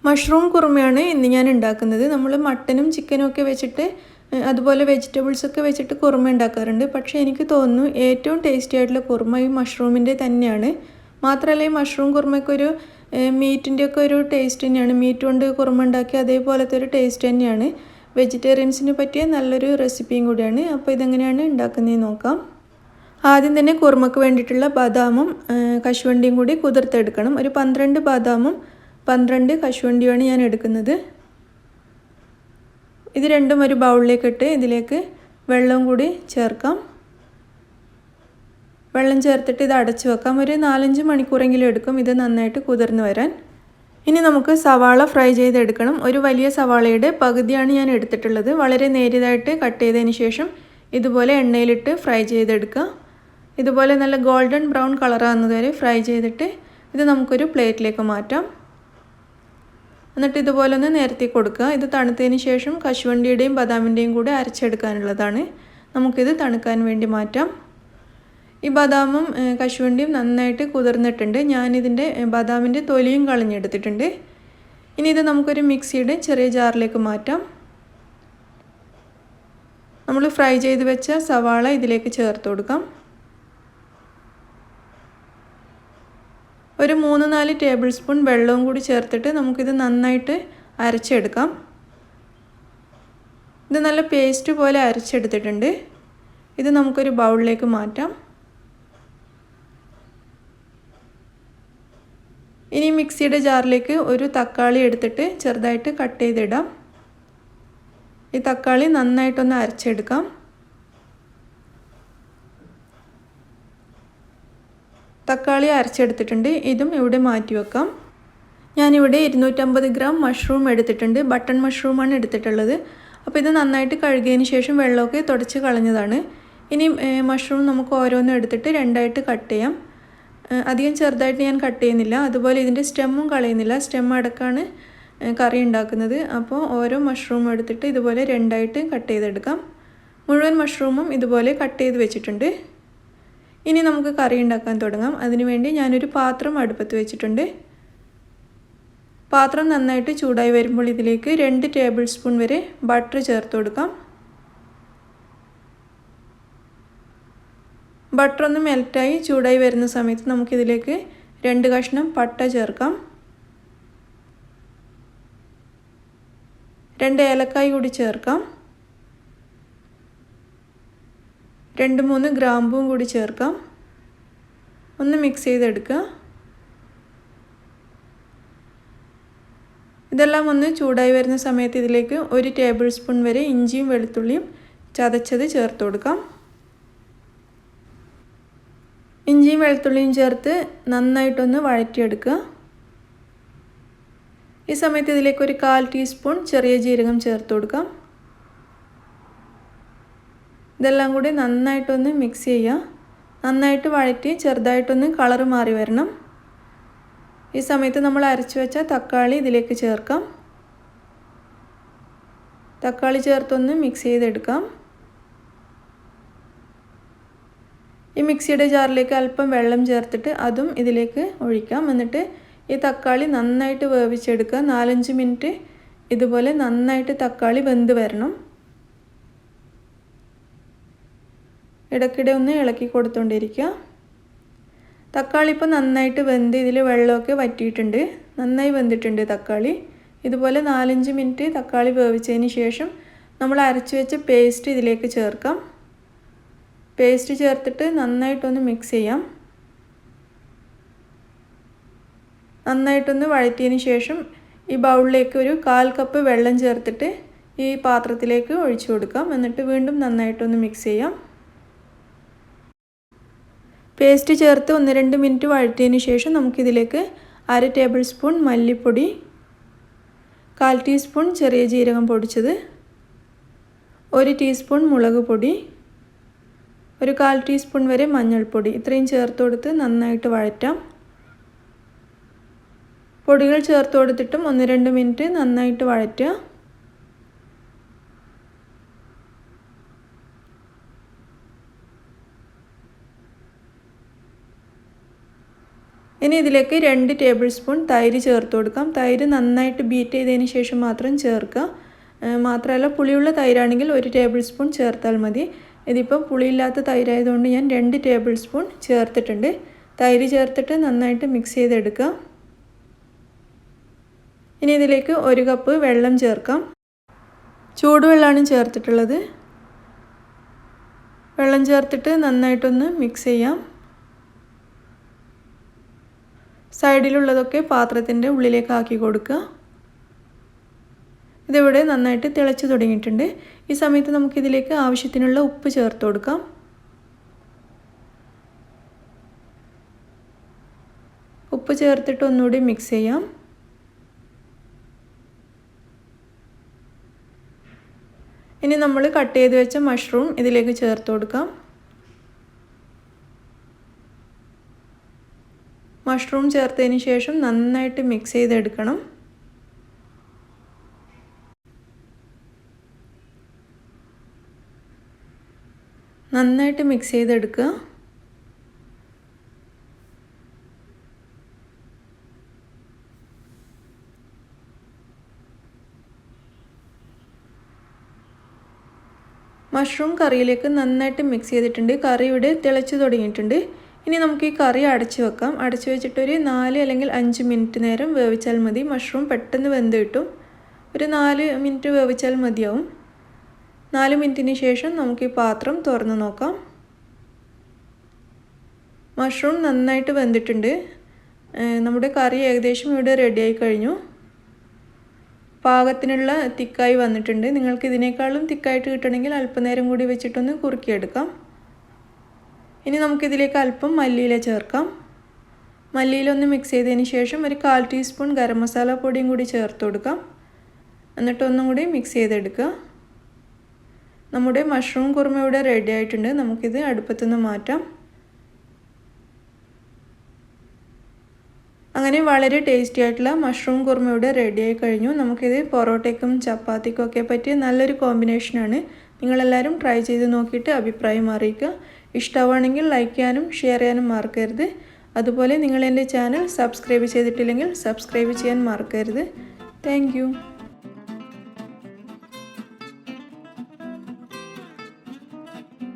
Mushroom കുറുമയാണ് ഇന്ന് ഞാൻ ഉണ്ടാക്കുന്നത്. നമ്മൾ മട്ടനും ചിക്കനും ഒക്കെ വെച്ചിട്ട് അതുപോലെ വെജിറ്റബിൾസ് ഒക്കെ വെച്ചിട്ട് കുറുമ ഉണ്ടാക്കാറുണ്ട്. പക്ഷേ എനിക്ക് തോന്നുന്നു ഏറ്റവും ടേസ്റ്റി ആയിട്ടുള്ള കുറുമ ഈ മഷ്റൂമിൻ്റെ തന്നെയാണ്. മാത്രമല്ല ഈ മഷ്റൂം കുറുമയ്ക്കൊരു മീറ്റിൻ്റെ ഒക്കെ ഒരു ടേസ്റ്റ് തന്നെയാണ്. മീറ്റ് കൊണ്ട് കുറുമ ഉണ്ടാക്കി അതേപോലത്തെ ഒരു ടേസ്റ്റ് തന്നെയാണ്. വെജിറ്റേറിയൻസിന് പറ്റിയ നല്ലൊരു റെസിപ്പിയും കൂടിയാണ്. അപ്പോൾ ഇതെങ്ങനെയാണ് ഉണ്ടാക്കുന്നതെന്ന് നോക്കാം. ആദ്യം തന്നെ കുറുമയ്ക്ക് വേണ്ടിയിട്ടുള്ള ബദാമും കശുവണ്ടിയും കൂടി കുതിർത്തെടുക്കണം. ഒരു 12 ബദാമും 12 കശുവണ്ടിയുമാണ് ഞാൻ എടുക്കുന്നത്. ഇത് രണ്ടും ഒരു ബൗളിലേക്ക് ഇട്ട് ഇതിലേക്ക് വെള്ളം കൂടി ചേർക്കാം. വെള്ളം ചേർത്തിട്ട് ഇത് അടച്ചു വെക്കാം. ഒരു 4-5 മണിക്കൂറെങ്കിലും എടുക്കും ഇത് നന്നായിട്ട് കുതിർന്ന് വരാൻ. ഇനി നമുക്ക് സവാള ഫ്രൈ ചെയ്തെടുക്കണം. ഒരു വലിയ സവാളയുടെ പകുതിയാണ് ഞാൻ എടുത്തിട്ടുള്ളത്. വളരെ നേരിയതായിട്ട് കട്ട് ചെയ്തതിന് ശേഷം ഇതുപോലെ എണ്ണയിലിട്ട് ഫ്രൈ ചെയ്തെടുക്കുക. ഇതുപോലെ നല്ല ഗോൾഡൻ ബ്രൗൺ കളറാകുന്നത് വരെ ഫ്രൈ ചെയ്തിട്ട് ഇത് നമുക്കൊരു പ്ലേറ്റിലേക്ക് മാറ്റാം. എന്നിട്ട് ഇതുപോലെ ഒന്ന് നിരത്തി കൊടുക്കുക. ഇത് തണുത്തതിന് ശേഷം കശുവണ്ടിയുടെയും ബദാമിൻ്റെയും കൂടെ അരച്ചെടുക്കാനുള്ളതാണ്. നമുക്കിത് തണുക്കാൻ വേണ്ടി മാറ്റാം. ഈ ബദാമും കശുവണ്ടിയും നന്നായിട്ട് കുതിർന്നിട്ടുണ്ട്. ഞാനിതിൻ്റെ ബദാമിൻ്റെ തൊലിയും കളഞ്ഞെടുത്തിട്ടുണ്ട്. ഇനി ഇത് നമുക്കൊരു മിക്സിയുടെ ചെറിയ ജാറിലേക്ക് മാറ്റാം. നമ്മൾ ഫ്രൈ ചെയ്ത് വെച്ച സവാള ഇതിലേക്ക് ചേർത്ത് കൊടുക്കാം. ഒരു 3-4 ടേബിൾ സ്പൂൺ വെള്ളവും കൂടി ചേർത്തിട്ട് നമുക്കിത് നന്നായിട്ട് അരച്ചെടുക്കാം. ഇത് നല്ല പേസ്റ്റ് പോലെ അരച്ചെടുത്തിട്ടുണ്ട്. ഇത് നമുക്കൊരു ബൗളിലേക്ക് മാറ്റാം. ഇനി മിക്സിയുടെ ജാറിലേക്ക് ഒരു തക്കാളി എടുത്തിട്ട് ചെറുതായിട്ട് കട്ട് ചെയ്തിടാം. ഈ തക്കാളി നന്നായിട്ടൊന്ന് അരച്ചെടുക്കാം. തക്കാളി അരച്ചെടുത്തിട്ടുണ്ട്. ഇതും ഇവിടെ മാറ്റി വെക്കാം. ഞാനിവിടെ 250 ഗ്രാം മഷ്റൂം എടുത്തിട്ടുണ്ട്. ബട്ടൺ മഷ്റൂമാണ് എടുത്തിട്ടുള്ളത്. അപ്പോൾ ഇത് നന്നായിട്ട് കഴുകിയതിന് ശേഷം വെള്ളമൊക്കെ തുടച്ച് കളഞ്ഞതാണ്. ഇനി മഷ്റൂം നമുക്ക് ഓരോന്നും എടുത്തിട്ട് രണ്ടായിട്ട് കട്ട് ചെയ്യാം. അധികം ചെറുതായിട്ട് ഞാൻ കട്ട് ചെയ്യുന്നില്ല. അതുപോലെ ഇതിൻ്റെ സ്റ്റെമ്മും കളയുന്നില്ല. സ്റ്റെം അടക്കമാണ് കറി ഉണ്ടാക്കുന്നത്. അപ്പോൾ ഓരോ മഷ്റൂമും എടുത്തിട്ട് ഇതുപോലെ രണ്ടായിട്ട് കട്ട് ചെയ്തെടുക്കാം. മുഴുവൻ മഷ്റൂമും ഇതുപോലെ കട്ട് ചെയ്ത് വെച്ചിട്ടുണ്ട്. ഇനി നമുക്ക് കറി ഉണ്ടാക്കാൻ തുടങ്ങാം. അതിനുവേണ്ടി ഞാനൊരു പാത്രം അടുപ്പത്ത് വെച്ചിട്ടുണ്ട്. പാത്രം നന്നായിട്ട് ചൂടായി വരുമ്പോൾ ഇതിലേക്ക് 2 ടേബിൾ സ്പൂൺ വരെ ബട്ടർ ചേർത്ത് കൊടുക്കാം. ബട്ടർ ഒന്ന് മെൽറ്റായി ചൂടായി വരുന്ന സമയത്ത് നമുക്കിതിലേക്ക് 2 കഷ്ണം പട്ട ചേർക്കാം. 2 ഏലക്കായ് കൂടി ചേർക്കാം. 2-3 ഗ്രാമ്പും കൂടി ചേർക്കാം. ഒന്ന് മിക്സ് ചെയ്തെടുക്കുക. ഇതെല്ലാം ഒന്ന് ചൂടായി വരുന്ന സമയത്ത് ഇതിലേക്ക് 1 ടേബിൾ സ്പൂൺ വരെ ഇഞ്ചിയും വെളുത്തുള്ളിയും ചതച്ചത് ചേർത്ത് കൊടുക്കാം. ഇഞ്ചിയും വെളുത്തുള്ളിയും ചേർത്ത് നന്നായിട്ടൊന്ന് വഴറ്റിയെടുക്കുക. ഈ സമയത്ത് ഇതിലേക്ക് ഒരു 1/4 ടീസ്പൂൺ ചെറിയ ജീരകം ചേർത്ത് കൊടുക്കാം. ഇതെല്ലാം കൂടി നന്നായിട്ടൊന്ന് മിക്സ് ചെയ്യുക. നന്നായിട്ട് വഴറ്റി ചെറുതായിട്ടൊന്ന് കളറ് മാറി വരണം. ഈ സമയത്ത് നമ്മൾ അരച്ചു വെച്ച തക്കാളി ഇതിലേക്ക് ചേർക്കാം. തക്കാളി ചേർത്തൊന്ന് മിക്സ് ചെയ്തെടുക്കാം. ഈ മിക്സിയുടെ ജാറിലേക്ക് അല്പം വെള്ളം ചേർത്തിട്ട് അതും ഇതിലേക്ക് ഒഴിക്കാം. എന്നിട്ട് ഈ തക്കാളി നന്നായിട്ട് വേവിച്ചെടുക്കുക. 4-5 മിനിറ്റ് ഇതുപോലെ നന്നായിട്ട് തക്കാളി വെന്ത് വരണം. ഇടയ്ക്കിടെ ഒന്ന് ഇളക്കി കൊടുത്തുകൊണ്ടിരിക്കുക. തക്കാളി ഇപ്പോൾ നന്നായിട്ട് വെന്ത് ഇതിൽ വെള്ളമൊക്കെ വറ്റിയിട്ടുണ്ട്. നന്നായി വെന്തിട്ടുണ്ട് തക്കാളി. ഇതുപോലെ 4-5 മിനിറ്റ് തക്കാളി വേവിച്ചതിന് ശേഷം നമ്മൾ അരച്ചു വെച്ച പേസ്റ്റ് ഇതിലേക്ക് ചേർക്കാം. പേസ്റ്റ് ചേർത്തിട്ട് നന്നായിട്ടൊന്ന് മിക്സ് ചെയ്യാം. നന്നായിട്ടൊന്ന് വഴറ്റിയതിന് ശേഷം ഈ ബൗളിലേക്ക് ഒരു 1/4 കപ്പ് വെള്ളം ചേർത്തിട്ട് ഈ പാത്രത്തിലേക്ക് ഒഴിച്ചു കൊടുക്കാം. എന്നിട്ട് വീണ്ടും നന്നായിട്ടൊന്ന് മിക്സ് ചെയ്യാം. പേസ്റ്റ് ചേർത്ത് 1-2 മിനിറ്റ് വഴറ്റിയതിന് ശേഷം നമുക്കിതിലേക്ക് 1/2 ടേബിൾ സ്പൂൺ മല്ലിപ്പൊടി, 1/4 ടീസ്പൂൺ ചെറിയ ജീരകം പൊടിച്ചത്, 1 ടീസ്പൂൺ മുളക് പൊടി, ഒരു 1/4 ടീസ്പൂൺ വരെ മഞ്ഞൾപ്പൊടി ഇത്രയും ചേർത്ത് കൊടുത്ത് നന്നായിട്ട് വഴറ്റാം. പൊടികൾ ചേർത്ത് കൊടുത്തിട്ടും 1-2 മിനിറ്റ് നന്നായിട്ട് വഴറ്റുക. ഇനി ഇതിലേക്ക് 2 ടേബിൾ സ്പൂൺ തൈര് ചേർത്ത് കൊടുക്കാം. തൈര് നന്നായിട്ട് ബീറ്റ് ചെയ്തതിന് ശേഷം മാത്രം ചേർക്കുക. മാത്രമല്ല പുളിയുള്ള തൈരാണെങ്കിൽ 1 ടേബിൾ സ്പൂൺ ചേർത്താൽ മതി. ഇതിപ്പോൾ പുളിയില്ലാത്ത തൈരായതുകൊണ്ട് ഞാൻ 2 ടേബിൾ സ്പൂൺ ചേർത്തിട്ടുണ്ട്. തൈര് ചേർത്തിട്ട് നന്നായിട്ട് മിക്സ് ചെയ്തെടുക്കുക. ഇനി ഇതിലേക്ക് 1 കപ്പ് വെള്ളം ചേർക്കാം. ചൂടുവെള്ളമാണ് ചേർത്തിട്ടുള്ളത്. വെള്ളം ചേർത്തിട്ട് നന്നായിട്ടൊന്ന് മിക്സ് ചെയ്യാം. സൈഡിലുള്ളതൊക്കെ പാത്രത്തിൻ്റെ ഉള്ളിലേക്ക് ആക്കി കൊടുക്കുക. ഇതിവിടെ നന്നായിട്ട് തിളച്ച് തുടങ്ങിയിട്ടുണ്ട്. ഈ സമയത്ത് നമുക്കിതിലേക്ക് ആവശ്യത്തിനുള്ള ഉപ്പ് ചേർത്ത് കൊടുക്കാം. ഉപ്പ് ചേർത്തിട്ട് ഒന്നുകൂടി മിക്സ് ചെയ്യാം. ഇനി നമ്മൾ കട്ട് ചെയ്ത് വെച്ച മഷ്റൂം ഇതിലേക്ക് ചേർത്ത് കൊടുക്കാം. മഷ്റൂം ചേർത്തതിന് ശേഷം നന്നായിട്ട് മിക്സ് ചെയ്തെടുക്കണം. നന്നായിട്ട് മിക്സ് ചെയ്തെടുക്കുക. മഷ്റൂം കറിയിലേക്ക് നന്നായിട്ട് മിക്സ് ചെയ്തിട്ടുണ്ട്. കറി ഇവിടെ തിളച്ച് തുടങ്ങിയിട്ടുണ്ട്. ഇനി നമുക്ക് ഈ കറി അടച്ചു വെക്കാം. അടച്ചു വെച്ചിട്ടൊരു 4 അല്ലെങ്കിൽ 5 മിനിറ്റ് നേരം വേവിച്ചാൽ മതി. മഷ്റൂം പെട്ടെന്ന് വെന്ത് കിട്ടും. ഒരു 4 മിനിറ്റ് വേവിച്ചാൽ മതിയാവും. 4 മിനിറ്റിന് ശേഷം നമുക്ക് ഈ പാത്രം തുറന്ന് നോക്കാം. മഷ്റൂം നന്നായിട്ട് വെന്തിട്ടുണ്ട്. നമ്മുടെ കറി ഏകദേശം ഇവിടെ റെഡിയായി കഴിഞ്ഞു. പാകത്തിനുള്ള തിക്കായി വന്നിട്ടുണ്ട്. നിങ്ങൾക്ക് ഇതിനേക്കാളും തിക്കായിട്ട് കിട്ടണമെങ്കിൽ അല്പനേരം കൂടി വെച്ചിട്ടൊന്ന് കുറുക്കിയെടുക്കാം. ഇനി നമുക്കിതിലേക്ക് അല്പം മല്ലിയില ചേർക്കാം. മല്ലിയില ഒന്ന് മിക്സ് ചെയ്തതിന് ശേഷം ഒരു 1/4 ടീസ്പൂൺ ഗരം മസാല പൊടിയും കൂടി ചേർത്ത് കൊടുക്കാം. എന്നിട്ട് ഒന്നും കൂടി മിക്സ് ചെയ്തെടുക്കുക. നമ്മുടെ മഷ്റൂം കുറുമ ഇവിടെ റെഡി ആയിട്ടുണ്ട്. നമുക്കിത് അടുപ്പത്തു നിന്ന് മാറ്റാം. അങ്ങനെ വളരെ ടേസ്റ്റി ആയിട്ടുള്ള മഷ്റൂം കുറുമ ഇവിടെ റെഡിയായി കഴിഞ്ഞു. നമുക്കിത് പൊറോട്ടയ്ക്കും ചപ്പാത്തിക്കും ഒക്കെ പറ്റിയ നല്ലൊരു കോമ്പിനേഷനാണ്. നിങ്ങളെല്ലാവരും ട്രൈ ചെയ്ത് നോക്കിയിട്ട് അഭിപ്രായം അറിയിക്കുക. ഇഷ്ടമാണെങ്കിൽ ലൈക്ക് ചെയ്യാനും ഷെയർ ചെയ്യാനും മറക്കരുത്. അതുപോലെ നിങ്ങൾ എൻ്റെ ചാനൽ സബ്സ്ക്രൈബ് ചെയ്തിട്ടില്ലെങ്കിൽ സബ്സ്ക്രൈബ് ചെയ്യാൻ മറക്കരുത്. Thank you.